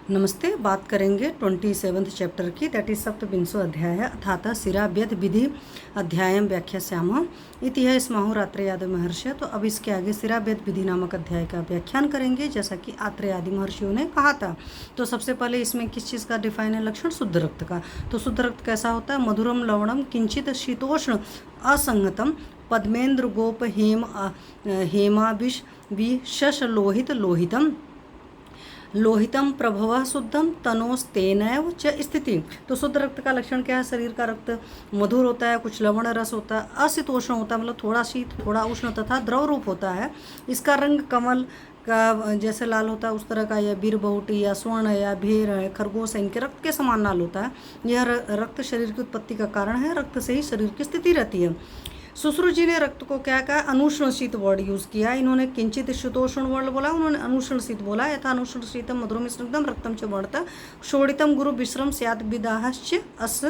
नमस्ते। बात करेंगे 27th चैप्टर की, दैट इज सप्तविंशो अध्याय अथात शिरा व्यथ विधि अध्यायम व्याख्यास्यामः इति है स्माहुर आत्रेय आदि महर्षि। तो अब इसके आगे शिरा व्यथ विधि नामक अध्याय का व्याख्यान करेंगे, जैसा कि आत्रेय आदि महर्षियों ने कहा था। तो सबसे पहले इसमें किस चीज़ का डिफाइन है? लक्षण शुद्ध रक्त का। तो शुद्ध रक्त कैसा होता है? मधुरम लवणम किंचित शीतोष्ण असंगतम पद्मेन्द्र गोप हेमाविष विशश लोहित लोहितम लोहितम प्रभव शुद्धम तनोस्तेनैव च स्थिति। तो शुद्ध रक्त का लक्षण क्या है? शरीर का रक्त मधुर होता है, कुछ लवण रस होता है, अशीतोष्ण होता है, मतलब थोड़ा शीत थोड़ा उष्ण तथा द्रव रूप होता है। इसका रंग कमल का जैसे लाल होता है उस तरह का, या बीर बहुटी या स्वर्ण या भेड़ है, खरगोश है, इनके रक्त के समान लाल होता है। यह रक्त शरीर की उत्पत्ति का कारण है। रक्त से ही शरीर की स्थिति रहती है। सुश्रुत जी ने रक्त को क्या कहा? अनुष्ण शीत वर्ड यूज किया। इन्होंने किंचित शीतोष्ण वर्ड बोला, उन्होंने अनुष्ण शीत बोला। यथा अनुष्ण शीतम मधुरम स्निग्धम रक्तम च वर्णतः शोणितम गुरु विश्रम स्यात् विदाहश्च अस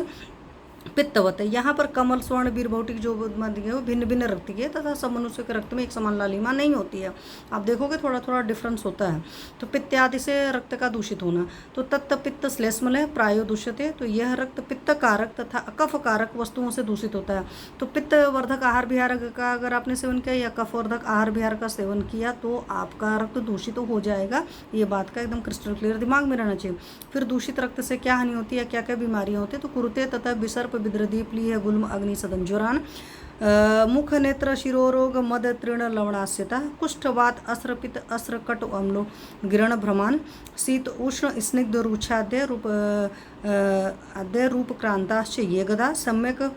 पित्तवत। यहाँ पर कमल स्वर्ण बीर भौतिक जो वो भिन्न भिन्न रक्त के, तथा सब मनुष्य के रक्त में एक समान लालिमा नहीं होती है। आप देखोगे थोड़ा थोड़ा डिफरेंस होता है। तो पित्त आदि से रक्त का दूषित होना। तो तत्त पित्त श्लेष्मल है प्रायो दूषित। तो यह रक्त पित्त कारक तथा अकफ कारक वस्तुओं से दूषित होता है। तो पित्त वर्धक आहार विहार का अगर आपने सेवन किया या कफवर्धक आहार विहार का सेवन किया तो आपका रक्त दूषित हो जाएगा। ये बात का एकदम क्रिस्टल क्लियर दिमाग में रहना चाहिए। फिर दूषित रक्त से क्या हानि होती है, क्या क्या बीमारियां होती है? तो कुरुते तथा विसर्प विद्रदीप लीह गुल्म अग्नि सदन ज्वरान मुख नेत्र शिरोरोग मद तृण लवणास्यता कुष्ठवात अस्रपित अस्रकट अम्लो गिरण भ्रमान शीत उष्ण स्निग्ध रुक्षाद्य रूप क्रांताश्च ये गदा सम्यक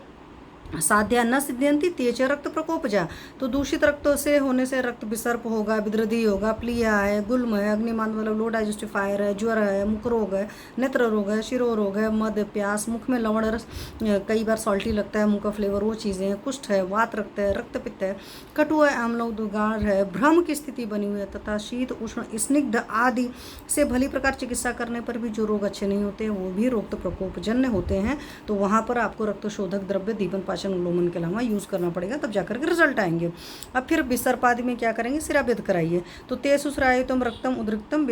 साध्या न सिद्ध्यंती तेज रक्त प्रकोपजा। तो दूषित रक्तों से होने से रक्त विसर्प होगा, विद्रदी होगा, प्लिया है, गुल्म है, अग्निमान मतलब लो डाइजेस्टिफायर है, ज्वर है, मुख रोग है, नेत्र रोग है, शिरो रोग है, मद प्यास, मुख में लवण रस कई बार सॉल्टी लगता है, मुंह का फ्लेवर, वो चीज़ें हैं। कुष्ठ है, वात रक्त है, रक्त पित्त है, कटु है, आमलोग दुगार है, भ्रम की स्थिति बनी हुई है, तथा शीत उष्ण स्निग्ध आदि से भली प्रकार चिकित्सा करने पर भी जो रोग अच्छे नहीं होते वो भी रोग प्रकोपजन्य होते हैं। तो वहाँ पर आपको रक्त शोधक द्रव्य दीपन लोमन के अलावा यूज करना पड़ेगा, तब जाकर के रिजल्ट आएंगे। अब फिर विसर्प आदि में क्या करेंगे? शिरा भेद कराइए। तो तेसु श्रायुतम रक्तम उद्रिक्तम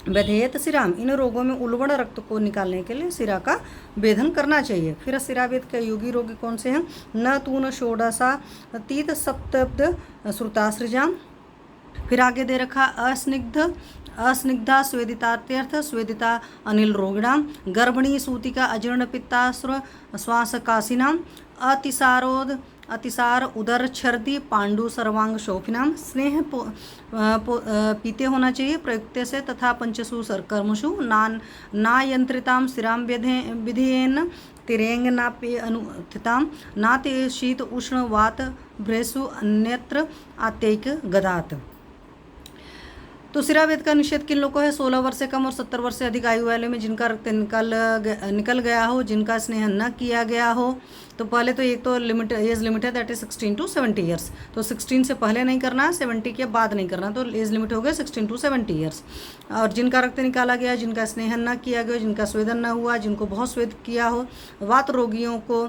वेधयेत शिराम। इन रोगों में उल्बण रक्त को निकालने के लिए शिरा का वेधन करना चाहिए। फिर शिरा वेद के योगी रोगी कौन से हैं? न तून षोडशा तीत सप्तब्द श्रुतासृजाम। फिर आगे दे रखा अस्निग्धा स्वेदितात्यर्थ स्वेदिता अनिल रोगिणाम गर्भिणी सूतिका अजीर्ण पित्तास्र श्वास काशिनाम अतिसार उदर छर्दी पांडु सर्वांग शोफिनाम। स्नेह पीते होना चाहिए प्रयुक्त से, तथा पंचसु कर्मसु नायंत्रिताम शिराम विधेयन तिरेंग नाप्य अनुत्थिताम नाते शीत उष्ण वात भ्रेसु अन्यत्र आत्यैक गदात। तो शिरावेद का निषेध किन लोगों है? 16 वर्ष से कम और 70 वर्ष से अधिक आयु वाले में जिनका रक्त निकल गया हो, जिनका स्नेह न किया गया हो। तो पहले तो एक तो एज लिमिट है, दैट इज 16 to 70 ईयर्स। तो 16 से पहले नहीं करना, 70 के बाद नहीं करना। तो एज लिमिट हो गया 16 to 70 ईयर्स। और जिनका रक्त निकाला गया, जिनका स्नेह न किया गया, जिनका स्वेदन न हुआ, जिनको बहुत स्वेद किया हो, वात रोगियों को,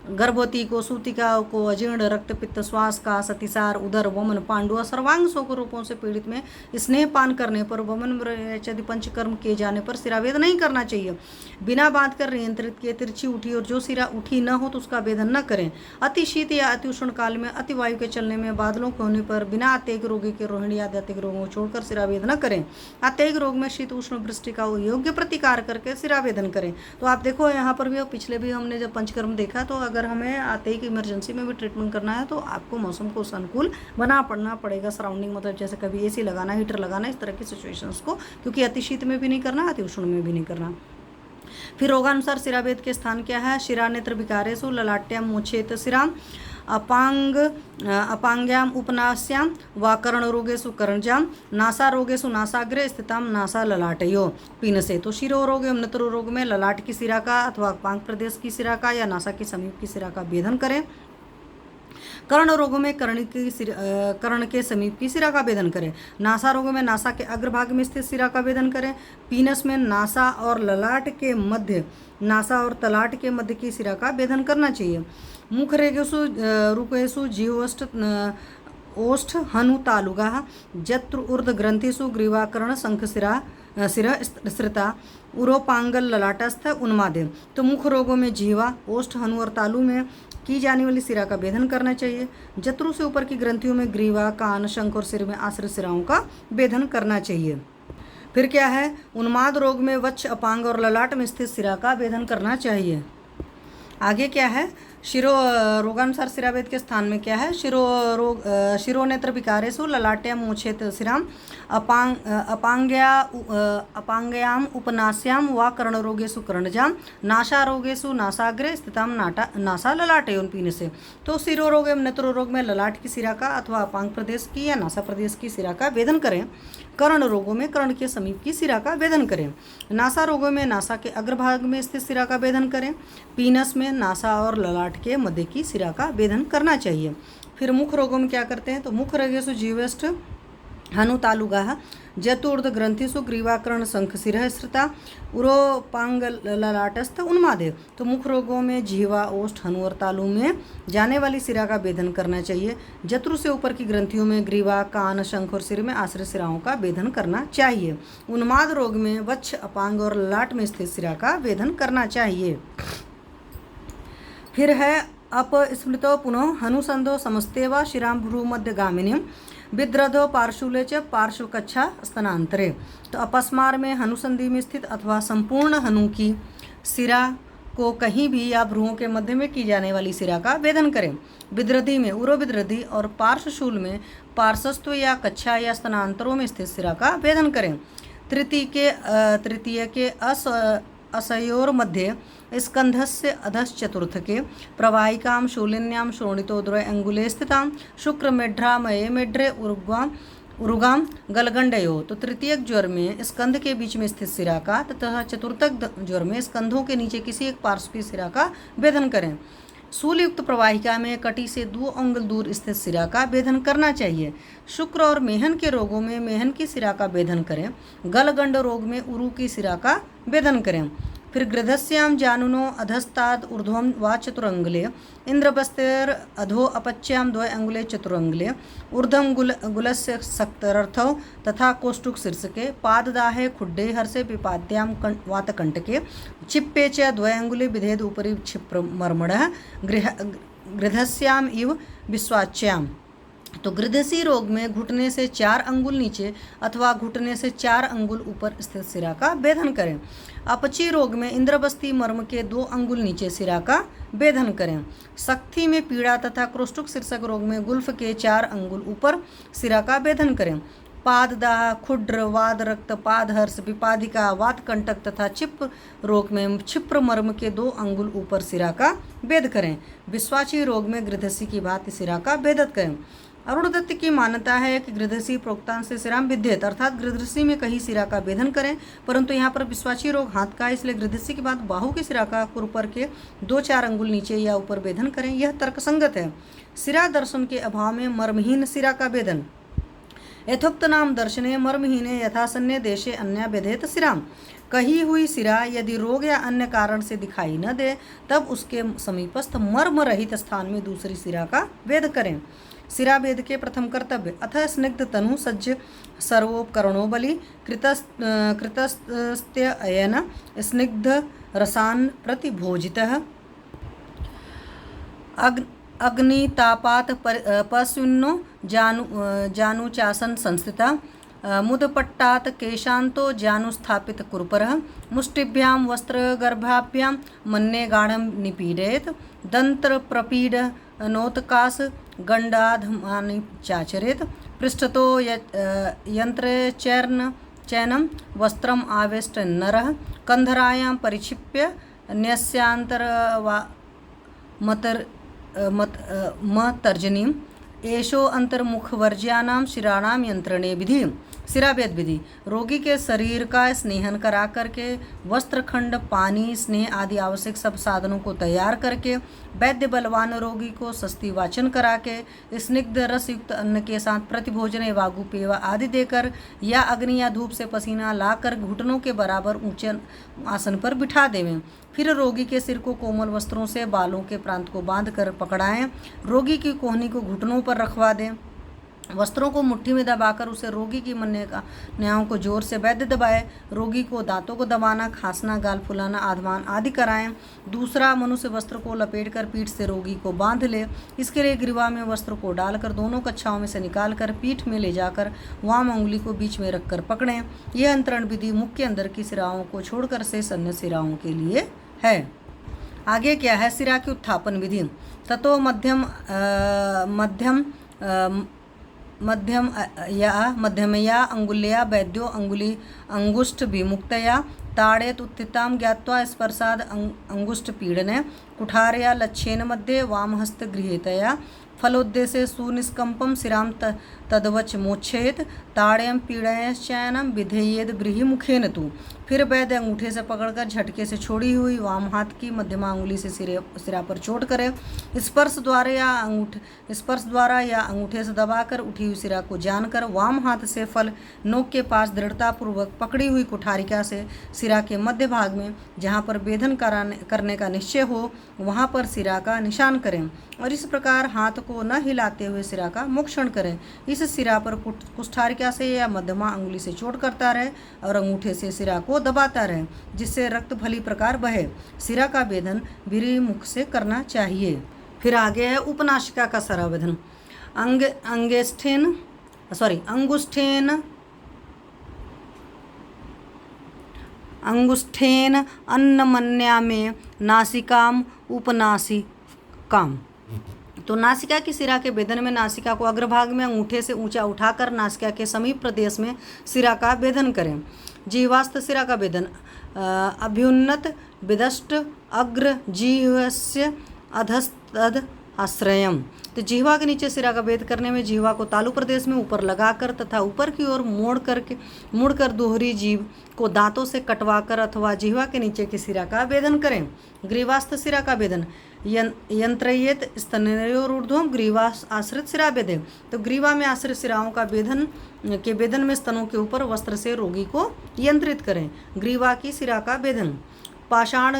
गर्भवती को, सूतिकाओं को, अजीर्ण रक्त पित्त श्वास का अतिसार उदर वमन पांडु सर्वांग शोक रूपों से पीड़ित में स्नेह पान करने पर, वमन यदि पंचकर्म किए जाने पर शिरावेद नहीं करना चाहिए। बिना बांध कर नियंत्रित किए तिरछी उठी और जो शिरा उठी न हो तो उसका वेदन न करें। अति शीत या अति उष्ण काल में, अति वायु के चलने में, बादलों के होने पर, बिना अत्यधिक रोगी के रोहिणी आदि अत्यधिक रोगों को छोड़कर शिरावेद न करें। अत्यधिक रोग में शीत उष्ण वृष्टि का योग्य प्रतिकार करके शिरावेदन करें। तो आप देखो यहाँ पर भी, पिछले भी हमने जब पंचकर्म देखा, तो अगर हमें आते ही इमरजेंसी में भी ट्रीटमेंट करना है तो आपको मौसम को अनुकूल पड़ना पड़ेगा। सराउंडिंग मतलब जैसे कभी एसी लगाना, हीटर लगाना, इस तरह की सिचुएशंस को, क्योंकि अति शीत में भी नहीं करना, अति उष्ण में भी नहीं करना। फिर रोगानुसार शिरावेद के स्थान क्या है? शिरा नेत्र विकारेषु ललाट्याम मोचेत शिराम अपांग्याम उपनास्याम व कर्णरोगेषु कर्णजाम नासा रोगेषु नासाग्रे स्थिताम नासा ललाटयो पीनसे। तो शिरोरोग एवं नेत्र रोग में ललाट की शिरा का अथवा अपांग प्रदेश की शिरा का या नासा के समीप की शिरा का भेदन करें। कर्ण रोगों में कर्ण के समीप की शिरा का भेदन करें। नासा रोगों में नासा के अग्रभाग में स्थित शिरा का भेदन करें। पीनस में नासा और ललाट के मध्य, नासा और तलाट के मध्य की शिरा का भेदन करना चाहिए। मुख रेगेषु रुकेषु जीवोष्ठ ओष्ठ हनु तालुगा जत्र ऊर्ध ग्रंथिषु ग्रीवाकर्ण शंखशिरा सिरः स्थिरता उरोपांगल ललाटस्थ उन्मादे। तो मुख रोगों में जीवा, ओष्ठ, हनु और तालु में की जाने वाली सिरा का भेदन करना चाहिए। जत्रु से ऊपर की ग्रंथियों में ग्रीवा, कान, शंख और सिर में आश्रित सिराओं का भेदन करना चाहिए। फिर क्या है, उन्माद रोग में वक्ष, अपांग और ललाट में स्थित सिरा का भेदन करना चाहिए। आगे क्या है, शिरो रोगानुसार सिराभेद के स्थान में क्या है, शिरोनेत्र विकारेषु ललाट्याम मोक्षेत सिराम अपांग्याम उपनास्याम वा कर्णरोगेषु कर्णजाम नासारोगेषु नासाग्रे स्थिताम नासा ललाटयोन पीने से। तो शिरोरोग एवं नेत्र रोग में ललाट की सिरा का अथवा अपांग प्रदेश की या नासा प्रदेश की सिरा का भेदन करें। कर्ण रोगों में कर्ण के समीप की सिरा का भेदन करें। नासा रोगों में नासा के अग्रभाग में स्थित सिरा का भेदन करें। पीनस में नासा और ललाट के मध्य की सिरा का भेदन करना चाहिए। फिर मुख रोगों में क्या करते हैं, तो मुख रोगेषु जीवेष्ट हनु तालुगाः जतुर्ध ग्रंथिषु ग्रीवाकर्ण शंख सिरः स्थिता उरोपांग ललाटस्थ उन्मादे। तो मुख रोगों में जीवा, ओष्ठ, हनु और तालु में जाने वाली सिरा का भेदन करना चाहिए। जत्रु से ऊपर की ग्रंथियों में ग्रीवा, कान, शंख और सिर में आश्रित सिराओं का भेदन करना चाहिए। उन्माद रोग में वक्ष, अपांग और ललाट में स्थित सिरा का भेदन करना चाहिए। फिर है अपस्मृतो पुनः हनुसंधो समस्तेवा शिराम भ्रूमध्यगामिनीं विद्रधो पार्शूले च पार्श्वकच्छा स्तनांतरे। तो अपस्मार में हनुसंधि में स्थित अथवा संपूर्ण हनु की सिरा को कहीं भी या भ्रूओं के मध्य में की जाने वाली सिरा का भेदन करें। विद्रधि में उरोविद्रधि और पार्श्वशूल में पार्श्वस्थ या कच्छा या स्तनांतरों में स्थित सिरा का भेदन करें। तृतीय के असयोर मध्य स्कंधस्य अधश्च चतुर्थ के प्रवाहिकां शूलिन्यां शोणितोदरे अंगुले स्थितां शुक्र मेढ्रा मये मेढ्रे उरुगाम गलगंडयो। तो तृतीयक ज्वर में स्कंध के बीच में स्थित सिरा का तथा चतुर्थक ज्वर में स्कंधों के नीचे किसी एक पार्श्व की सिरा का भेदन करें। शूलयुक्त प्रवाहिका में कटी से 2 अंगुल दूर स्थित सिरा का भेदन करना चाहिए। शुक्र और मेहन के रोगों में मेहन की सिरा का भेदन करें। गलगंड रोग में उरु की सिरा का भेदन करें। फिर गृधस्याम जानुनो अधस्ताद ऊर्ध्वम वा चतुरंगले इंद्रबस्तेर अधो अपच्याम 2 अंगुले चतुरंगले ऊर्ध्वम गुलस्य सक्तरर्थौ तथा कोष्टुक शीर्षके पाददाहे खुड्डे हर्षे विपाद्याम वातकंटके चिप्पे च 2 अंगुले विधेद उपरि क्षिप्र मर्मणः गृधस्याम इव विश्वाच्याम। तो गृधसी रोग में घुटने से 4 अंगुल नीचे अथवा घुटने से 4 अंगुल ऊपर स्थित सिरा का भेदन करें। अपची रोग में इंद्रबस्ती मर्म के 2 अंगुल नीचे सिरा का भेदन करें। सक्थी में पीड़ा तथा क्रोष्टुक शीर्षक रोग में गुल्फ के 4 अंगुल ऊपर सिरा का भेदन करें। पाददाह, खुड्र, वाद रक्त, पादहर्ष, विपादिका, वातकंटक तथा क्षिप्र रोग में क्षिप्र मर्म के 2 अंगुल ऊपर सिरा का भेद करें। विश्वाची रोग में गृधसी की भांति सिरा का भेदन करें। अरुण दत्त की मान्यता है कि गृधसी प्रोक्तांश से सिराम विद्येत, अर्थात गृधसी में कहीं सिरा का भेदन करें, परंतु यहाँ पर विश्वाची रोग हाथ का है, इसलिए गृधसी के बाद बाहु की सिरा का कुरपर के 2-4 अंगुल नीचे या ऊपर भेदन करें। यह तर्कसंगत है। सिरा दर्शन के अभाव में मर्महीन सिरा का भेदन। यथोक्त नाम दर्शने मर्महीने यथासन्य देशे अन्य भेदेत सिराम। कही हुई सिरा यदि रोग या अन्य कारण से दिखाई न दे तब उसके समीपस्थ मर्म रहित स्थान में दूसरी सिरा का भेद करें। सिरा भेद के प्रथम कर्तव्य अथ स्निग्ध तनु सज्ज सर्वोपकरणों बलि कृतस्त्य अयन स्निग्ध रसान प्रतिभोजितः अग्नितापात पशुन्नो जानुचासन संस्थिता मुदपट्टात केशांतो जानुस्थापित कुरपरः मुष्टिभ्यां वस्त्रगर्भाभ्यां मन्ये गाढ़ं निपीडयेत् दंत्र प्रपीड नोत्काश गंडाधमानि चाचरेत् पृष्ठतो यंत्र चैनं वस्त्रम आवेष्ट नरः कंधरायां परिक्षिप्य न्यस्यांतरवा मतर्जनीम् एषो अंतर्मुखवर्ज्यानां शिराणां यंत्रणे विधि। सिराभेद विधि। रोगी के शरीर का स्नेहन करा करके वस्त्रखंड, पानी, स्नेह आदि आवश्यक सब साधनों को तैयार करके वैद्य बलवान रोगी को सस्ती वाचन करा के स्निग्ध रस युक्त अन्न के साथ प्रतिभोजन एवं पेवा आदि देकर या अग्नि या धूप से पसीना लाकर घुटनों के बराबर ऊंचे आसन पर बिठा देवें। फिर रोगी के सिर को कोमल वस्त्रों से बालों के प्रांत को बांध कर पकड़ाएं। रोगी की कोहनी को घुटनों पर रखवा दें। वस्त्रों को मुट्ठी में दबाकर उसे रोगी की न्यायों को जोर से वैद्य दबाए। रोगी को दांतों को दबाना, खांसना, गाल फुलाना, आधमान आदि कराएं। दूसरा, मनुष्य वस्त्र को लपेटकर पीठ से रोगी को बांध ले। इसके लिए ग्रीवा में वस्त्र को डालकर दोनों कक्षाओं में से निकालकर पीठ में ले जाकर वाम अंगुली को बीच में रखकर पकड़ें। यह अंतरण विधि मुख के अंदर की सिराओं को छोड़कर शेष अन्य सिराओं के लिए है। आगे क्या है? सिरा की उत्थापन विधि। ततो मध्यमया अंगुल्या वैद्यो अंगुष्ठ विमुक्तया ताड़ेत उत्थितां ज्ञात्वा स्पर्शाद अंगुष्ठ पीडने कुठारया लच्छेन मध्ये वामहस्त गृहीतया फलोद्देशे सुनिष्कंपम सिराम तदवच मोक्षेत ताड़यम पीड़यश्चैनम विधेयेद ब्रीहिमुखेन तु। फिर वैद्य अंगूठे से पकड़कर झटके से छोड़ी हुई वाम हाथ की मध्यमा अंगुली से सिरा पर चोट करे। स्पर्श द्वारा या अंगूठे से दबाकर उठी हुई सिरा को जानकर वाम हाथ से फल नोक के पास दृढ़तापूर्वक पकड़ी हुई कुठारिका से सिरा के मध्य भाग में जहाँ पर वेदन करने का निश्चय हो वहाँ पर सिरा का निशान करें और इस प्रकार हाथ को न हिलाते हुए सिरा का मोक्षण करें। इस सिरा पर कुष्ठारिका से या मध्यमा अंगुली से चोट करता रहे और अंगूठे से सिरा को दबाता रहे जिससे रक्त भली प्रकार बहे। सिरा का वेदन वीरी मुख से करना चाहिए। फिर आगे है उपनासिका का सरावेदन। अंगुष्ठेन अन्नमन्या में नासिकाम उपनासिकाम। तो नासिका की सिरा के वेदन में नासिका को अग्रभाग में अंगूठे से ऊंचा उठाकर नासिका के समीप प्रदेश में सिरा का वेदन करें। जीवास्थ सिरा का वेदन। अभ्युन्नत विदष्ट अग्र जीवस्य अधस्तद आश्रयम। तो जिह्वा के नीचे सिरा का भेद करने में जिह्वा को तालु प्रदेश में ऊपर लगाकर तथा ऊपर की ओर मोड़कर दोहरी जीभ को दांतों से कटवाकर अथवा जिह्वा के नीचे की सिरा का वेदन करें। ग्रीवास्थ सिरा का वेदन। यंत्रयेत स्तनयोरूर्ध्वं ग्रीवा आश्रित सिरा वेदे। तो ग्रीवा में आश्रित सिराओं का वेदन में स्तनों के ऊपर वस्त्र से रोगी को यंत्रित करें। ग्रीवा की सिरा का वेदन। पाषाण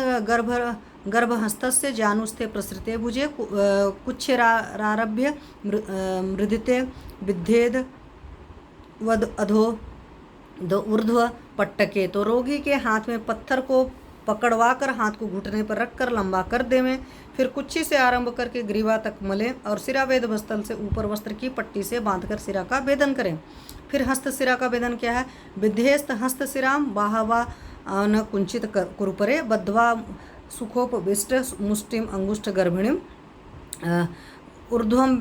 गर्भहस्तस्य जानुस्ते प्रसृते भुजे कुच्छरारभ्य मृदिते विद्धेद अधो ऊर्ध्व पट्टके। तो रोगी के हाथ में पत्थर को पकड़वाकर हाथ को घुटने पर रखकर लंबा कर देवें। फिर कुच्छी से आरंभ करके ग्रीवा तक मलें और सिरा वेद स्थल से ऊपर वस्त्र की पट्टी से बांधकर सिरा का वेदन करें। फिर हस्त सिरा का वेदन क्या है? विध्येस्त हस्त सिराम बाहवा न कुंचित कुरुपरे बद्ध्वा सुखोपविष्ट मुष्टिम अंगुष्ठ गर्भिणीम ऊर्ध्वम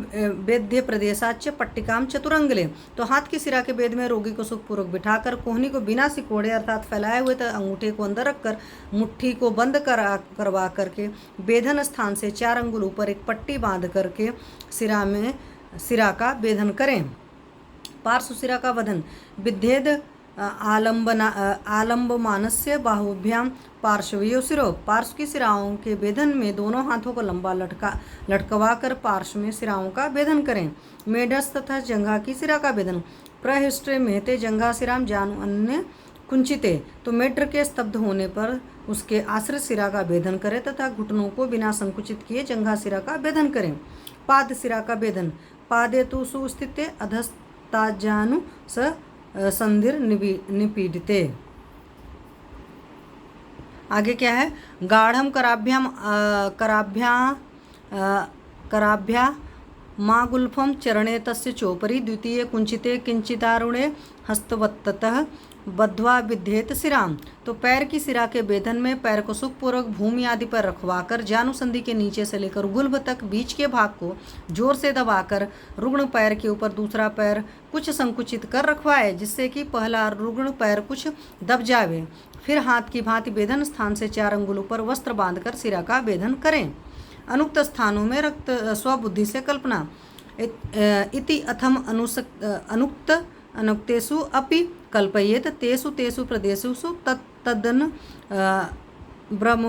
वेद्य प्रदेशाच पट्टिकाम चतुरंगले। तो हाथ की सिरा के वेद में रोगी को सुखपूर्वक बिठाकर कोहनी को बिना सिकोड़े अर्थात फैलाए हुए अंगूठे को अंदर रखकर मुट्ठी को बंद करवा करके वेदन स्थान से 4 अंगुल ऊपर एक पट्टी बांध करके सिरा का वेदन करें। पार्श्व सिरा का वधन। विद्धेद आलम्बमानस्य बाहुभ्याम पार्श्वयो सिरो। पार्श्व की सिराओं के वेदन में दोनों हाथों को लंबा लटकवा कर पार्श्व में सिराओं का वेदन करें। मेढस तथा जंघा की सिरा का वेदन। प्रहिष्टे मेहते जंघा सिराम जानु अन्य कुंचिते। तो मेढ्र के स्तब्ध होने पर उसके आश्रित सिरा का वेदन करें तथा घुटनों को बिना संकुचित किए जंघा सिरा का वेदन करें। पाद सिरा का वेदन। पादे तु सुस्थिते अधस्ताजानु स संधिर निपीड़िते। आगे क्या है? गाढ़म कराभ्या मागुल्फम चरणे तस्य चोपरि द्वितीय कुंचिते किंचितारुणे हस्तवत्ततः बद्ध्वा विध्येत सिराम। तो पैर की सिरा के वेदन में पैर को सुखपूर्वक भूमि आदि पर रखवाकर जानुसंधि के नीचे से लेकर गुल्भ तक बीच के भाग को जोर से दबाकर रुग्ण पैर के ऊपर दूसरा पैर कुछ संकुचित कर रखवाए जिससे कि पहला रुग्ण पैर कुछ दब जावे। फिर हाथ की भांति वेदन स्थान से 4 अंगुल ऊपर वस्त्र बांधकर सिरा का वेदन करें। अनुक्त स्थानों में रक्त स्वबुद्धि से कल्पना। इति अथम अनुक्त अनुक्तेषु अपि कल्पयेत तेषु प्रदेशेषु तद्दन ब्रह्म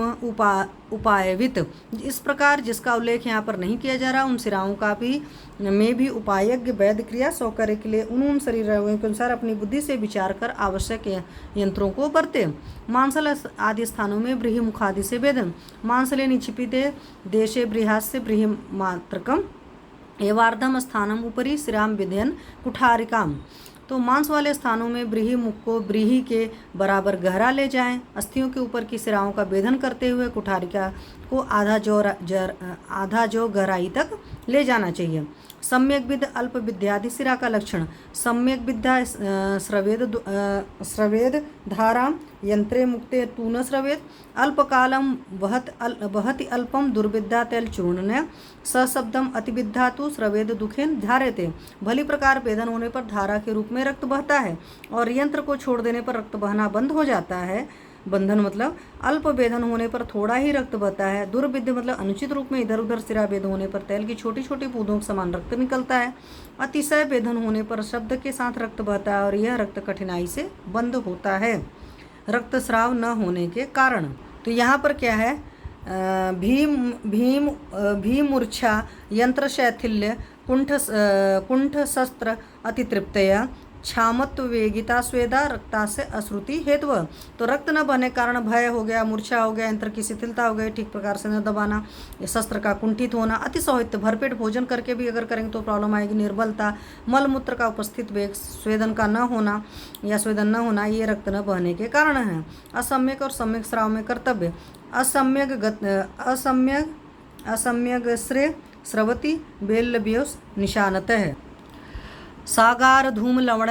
उपायवित। इस प्रकार जिसका उल्लेख यहाँ पर नहीं किया जा रहा उन सिराओं का में भी उपायज्ञ वैद्य क्रिया सौकर्य के लिए उन शरीर के अनुसार अपनी बुद्धि से विचार कर आवश्यक यंत्रों को बरते। मांसल आदि स्थानों में ब्रीहि मुखादि से वेदन। मांसले निक्षिपिते देशे बृहास्य ब्रीहि मात्रकम एवार्धम स्थानम उपरि शिराम विधयन कुठारिकाम। तो मांस वाले स्थानों में ब्रीही मुख को ब्रीही के बराबर गहरा ले जाएं। अस्थियों के ऊपर की सिराओं का भेदन करते हुए कुठारिका को आधा जो गहराई तक ले जाना चाहिए। सम्यक विद अल्प विद्यादि सिरा का लक्षण। सम्यक विद्या स्रवेद धारा यंत्रे मुक्ते तून स्रवेद अल्पकालम वहति अल्पम दुर्विद्या तैल चूर्ण सशब्दम अतिविद्या तो स्रवेद दुखेन धारेते। भली प्रकार वेदन होने पर धारा के रूप में रक्त बहता है और यंत्र को छोड़ देने पर रक्त बहना बंद हो जाता है। बंधन मतलब अल्प वेदन होने पर थोड़ा ही रक्त बहता है। दुर्विद्य मतलब अनुचित रूप में इधर उधर सिरा वेद होने पर तैल की छोटी छोटी बूंदों के समान रक्त निकलता है। अतिशय वेदन होने पर शब्द के साथ रक्त बहता है और यह रक्त कठिनाई से बंद होता है। रक्तस्राव न होने के कारण। तो यहाँ पर क्या है, भीमूर्छा यंत्र शैथिल्य कुंठ शस्त्र अतितृप्तया क्षामत्व वेगिता स्वेदा रक्ता से अश्रुति हेतु। तो रक्त न बहने कारण भय हो गया, मूर्छा हो गया, यंत्र की शिथिलता हो गई, ठीक प्रकार से न दबाना, शस्त्र का कुंठित होना, अतिशौहित्य भरपेट भोजन करके भी अगर करेंगे तो प्रॉब्लम आएगी, निर्बलता, मलमूत्र का उपस्थित वेग, स्वेदन का न होना या स्वेदन न होना, ये रक्त न बहने के कारण है। असम्यक और सम्यक स्राव में कर्तव्य। असम्यक श्रेय स्रवती बेल्लब्योस निशानतः सागार धूम लवण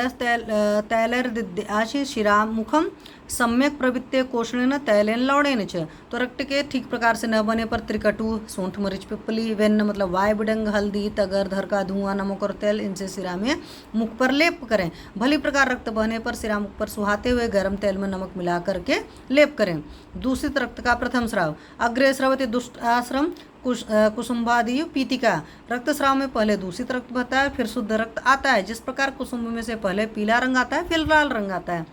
तैलर्दिद्याशि शिरा मुखम सम्यक प्रवृत्ते कोषणेन तैलेन लवणेन च। तो रक्त के ठीक प्रकार से न बने पर त्रिकटु, सूंठ, मरीच, पिपली, वेन्न मतलब वाय, बिडंग, हल्दी, तगर, धर का धुआं, नमक और तेल, इनसे सिरा में मुख पर लेप करें। भली प्रकार रक्त बहने पर सिरा मुख पर सुहाते हुए गर्म तेल में नमक मिला करके लेप करें। दूषित रक्त का प्रथम स्राव। अग्रे स्रवति दुष्ट आश्रम कुसुम्भादि पीतिका। रक्तस्राव में पहले दूषित रक्त बहता है, फिर शुद्ध रक्त आता है। जिस प्रकार कुसुम्भ में से पहले पीला रंग आता है, फिर लाल रंग आता है।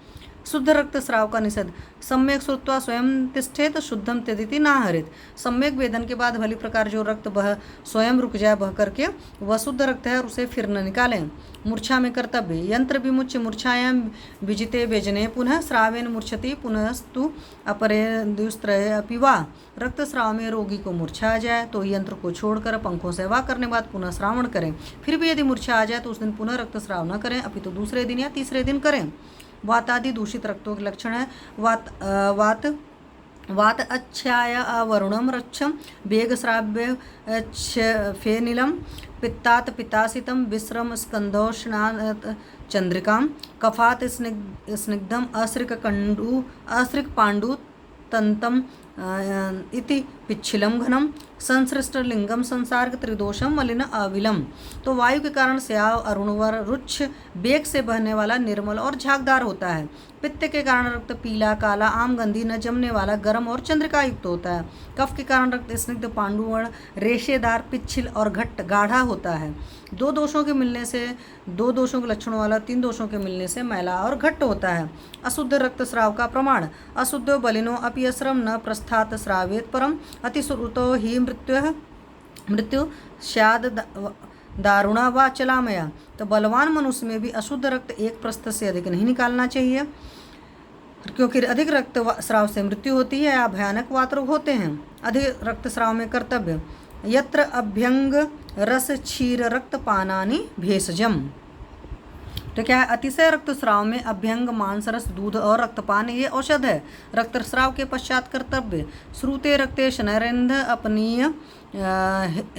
शुद्ध रक्तस्राव का निषेध। सम्यक श्रुत्वा स्वयं तिष्ठेत शुद्धम त्यजति न हरित। सम्यक वेदन के बाद भली प्रकार जो रक्त बह स्वयं रुक जाए बह करके वह शुद्ध रक्त है और उसे फिर न निकालें। मूर्छा में कर्तव्य। यंत्र विमुच्य मूर्छायां विजिते व्यजने पुनः श्रावेन मूर्छति पुनस्तु अपरे दुस्त्रय अपि वा। रक्तस्राव में रोगी को मूर्छा आ जाए तो यंत्र को छोड़कर पंखों से वाह करने बाद पुनः श्रावण करें। फिर भी यदि मूर्छा आ जाए तो उस दिन पुनः रक्तस्राव न करें, अपितु दूसरे दिन या तीसरे दिन करें। वात आदि दूषित रक्तों के लक्षण है। वात अच्छाय अवरुणम रक्षम वेग श्राव्य फेनिलम पित्तात पितासितम विश्रम स्कंदोष्णात चंद्रिकाम कफात स्निग्धम असृक पांडु तंतम इति पिच्छिलम घनम संसृष्ट लिंगम संसार्ग त्रिदोषम मलिन अविलम। तो वायु के कारण स्याव अरुणवर रुच्छ बेग से बहने वाला निर्मल और झागदार होता है। पित्त के कारण रक्त पीला काला आम गंधी न जमने वाला गर्म और चंद्रिका युक्त होता है। कफ के कारण रक्त स्निग्ध पांडुवर्ण रेशेदार पिच्छिल और घट्ट गाढ़ा होता है। दो दोषों के लक्षणों वाला 3 दोषों के मिलने से मैला और घट्ट होता है। अशुद्ध रक्तस्राव का प्रमाण। अशुद्ध बलिनो अपि अस्रम न प्रस्थात श्रावेत परम अतिश्रुतो ही मृत्यु स्याद दारुणा व चलामया। तो बलवान मनुष्य में भी अशुद्ध रक्त एक प्रस्थ से अधिक नहीं निकालना चाहिए, क्योंकि अधिक रक्तस्राव से मृत्यु होती है या भयानक वातरोग होते हैं। अधिक रक्तस्राव में कर्तव्य। यत्र अभ्यंग रस क्षीर रक्तपानानि भेषजम। तो क्या है, अतिशय रक्तस्राव में अभ्यंग मांस रस दूध और रक्तपान ये औषध है। रक्तस्राव के पश्चात कर्तव्य। श्रुते रक्ते शनरेंध अपनीय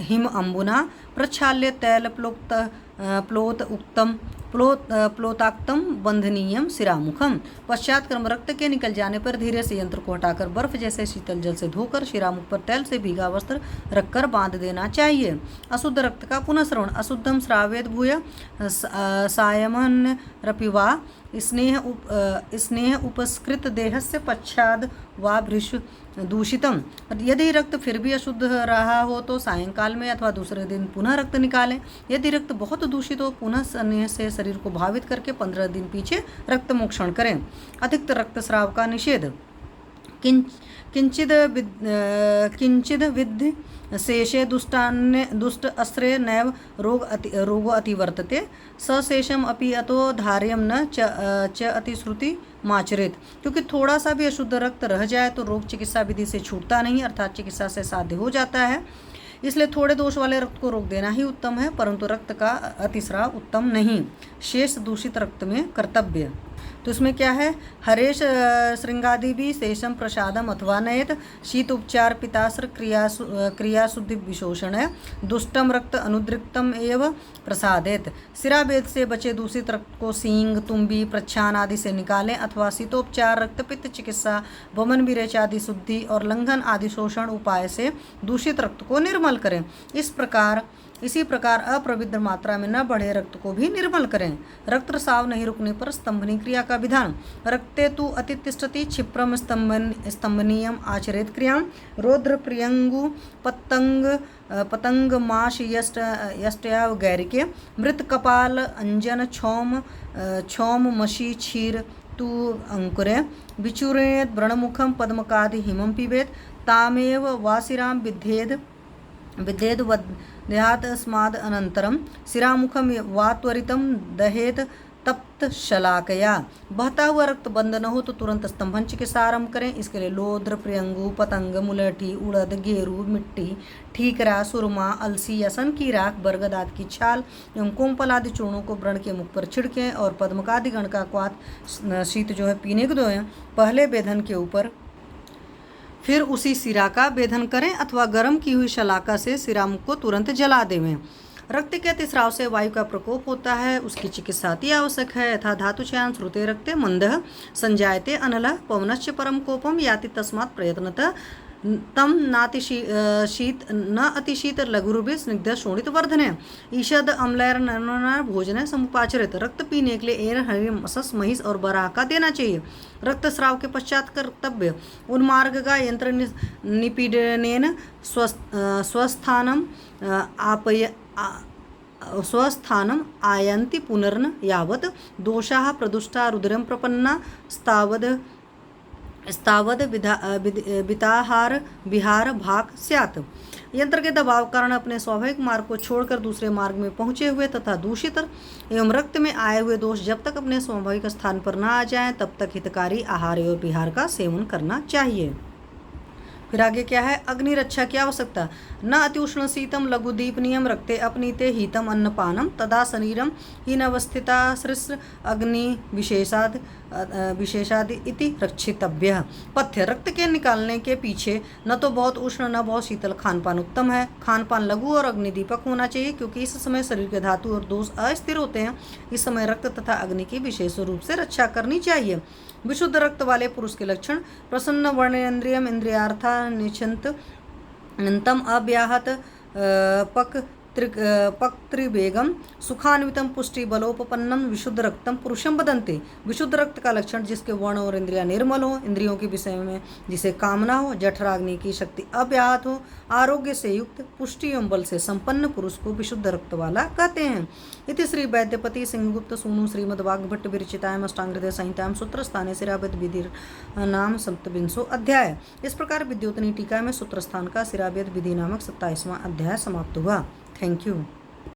हिम अम्बुना प्रक्षाल्य तैल प्लोत उक्तम प्लोताक्तम बंधनीयम शिरामुखम। पश्चात क्रम रक्त के निकल जाने पर धीरे से यंत्र को हटाकर बर्फ जैसे शीतल जल से धोकर शिरामुख पर तैल से भीगा वस्त्र रखकर बांध देना चाहिए। अशुद्ध रक्त का पुनः अशुद्धम श्रावेद भूय सायमन रपिवा स्नेह उपस्कृत देहस्य पश्चाद वा भृशु दूषितम। यदि रक्त फिर भी अशुद्ध रहा हो तो सायंकाल में अथवा दूसरे दिन पुनः रक्त निकालें। यदि रक्त बहुत दूषित हो पुनः स्नेह से शरीर को भावित करके 15 दिन पीछे रक्त मोक्षण करें। अधिक रक्तस्राव का निषेध। किंचिद विद्धि शेषे दुष्ट अस्त्रे नैव रोगो अतिवर्तते सशेषम अपि अतो धार्यम न च अतिश्रुति माचरित। क्योंकि थोड़ा सा भी अशुद्ध रक्त रह जाए तो रोग चिकित्सा विधि से छूटता नहीं, अर्थात चिकित्सा से साध्य हो जाता है। इसलिए थोड़े दोष वाले रक्त को रोक देना ही उत्तम है, परंतु रक्त का अतिस्राव उत्तम नहीं। शेष दूषित रक्त में कर्तव्य। तो इसमें क्या है, हरेश श्रृंगादि भी शेषम प्रसादम अथवा नयत, शीत उपचार पिताश्र क्रिया शुद्धि विशोषण है, दुष्टम रक्त अनुद्रिक्तम एव प्रसादेत। सिरावेद से बचे दूषित रक्त को सींग, तुम्बी, प्रच्छान आदि से निकालें अथवा शीतोपचार, रक्तपित्त चिकित्सा, वमन विरेच आदि शुद्धि और लंघन आदि शोषण उपाय से दूषित रक्त को निर्मल करें। इसी प्रकार अप्रविद्ध मात्रा में न बढ़े रक्त को भी निर्मल करें। रक्तस्राव नहीं रुकने पर स्तंभनी क्रिया का विधान। रक्ते तु अतितिष्ठति क्षिप्रम स्तंभनीयम आचरेत क्रियां। रौद्र प्रियंगु पतंग माश यष्ट्याव गैरिके, मृत कपाल अंजन क्षौम मशी क्षीर तु अंकुरे, विचूरेत व्रणमुखम पद्मकादि हिमं पिबेत, तामेव वासिराम विद्धेद वद्यात् अस्माद् अनन्तरं शिरामुखम वा त्वरितं दहेत तप्त शलाकया। बहता हुआ रक्त बंद न हो तो तुरंत स्तंभन चिकित्सा आरंभ करें। इसके लिए लोद्र, प्रियंगु, पतंग, मुलठी, उड़द, गेरू, मिट्टी, ठीकरा, सुरमा, अलसी या सन की राख, बरगद आदि की छाल एवं कोमपल आदि चूर्णों को व्रण के मुख पर छिड़कें और पद्मकादि गण का क्वाथ शीत जो है पीने को दें। पहले बेधन के ऊपर फिर उसी सिरा का भेदन करें अथवा गर्म की हुई शलाका से सिरामुख को तुरंत जला देवें। रक्त के अतिस्राव से वायु का प्रकोप होता है, उसकी चिकित्सा अति आवश्यक है। यथा धातुचयान श्रुते रक्ते मंदः संजायते अनलः पवनश्च परम कोपम याति तस्मात् प्रयत्नतः तम नातिशीत न अतिशीत लघुरुभि स्निग्ध शोणित वर्धने ईषद अम्लैर भोजन समुपाचरित। रक्त पीने के लिए एर, हरिम, मसस, महिष और बराह का देना चाहिए। रक्तस्राव के पश्चात कर्तव्य। उन्मार्ग का यंत्र निपीडनेन स्वस्थानम आयन्ति पुनर्न यावत् दोषाः प्रदुष्टा रुद्रम प्रपन्ना स्तावद विताहार विहार भाग स्यात्। यंत्र के दबाव कारण अपने स्वाभाविक मार्ग को छोड़कर दूसरे मार्ग में पहुंचे हुए तथा दूषित एवं रक्त में आए हुए दोष जब तक अपने स्वाभाविक स्थान पर न आ जाएं तब तक हितकारी आहार और विहार का सेवन करना चाहिए। फिर आगे क्या है, अग्नि रक्षा की आवश्यकता। न अतिउष्ण शीतम लघु दीपनीयम रक्ते अपनीते हीतम अन्नपानम तदा शरीरम हीनवस्थिता सृष्ट अग्नि विशेषादि इति रक्षितव्य। पथ्य। रक्त के निकालने के पीछे न तो बहुत उष्ण न बहुत शीतल खानपान उत्तम है। खानपान लघु और अग्निदीपक होना चाहिए क्योंकि इस समय शरीर के धातु और दोष अस्थिर होते हैं। इस समय रक्त तथा अग्नि की विशेष रूप से रक्षा करनी चाहिए। विशुद्ध रक्त वाले पुरुष के लक्षण। प्रसन्न वर्णेन्द्रियम इंद्रियार्था निचंतम अव्याहत पक्त्रिवेगम सुखान्वितम पुष्टि बलोपपन्नम विशुद्ध रक्तम पुरुषम बदंते। विशुद्ध रक्त का लक्षण जिसके वर्ण और इंद्रियां निर्मल हो, इंद्रियों के विषय में जिसे कामना हो, जठराग्नि की शक्ति अव्याहत हो, आरोग्य से युक्त, पुष्टि एवं बल से संपन्न पुरुष को विशुद्ध रक्त वाला कहते हैं। इति श्री वैद्यपति सिंहगुप्त सूनु श्रीमद्भागवत विरचितायाम अष्टांगहृदय संहितायाम सूत्र स्थाने शिरावेद विधि नाम सप्तविंशो अध्याय। इस प्रकार विद्योतनी टीका में सूत्र स्थान का शिरावेद विधि नामक 27वां अध्याय समाप्त हुआ। Thank you.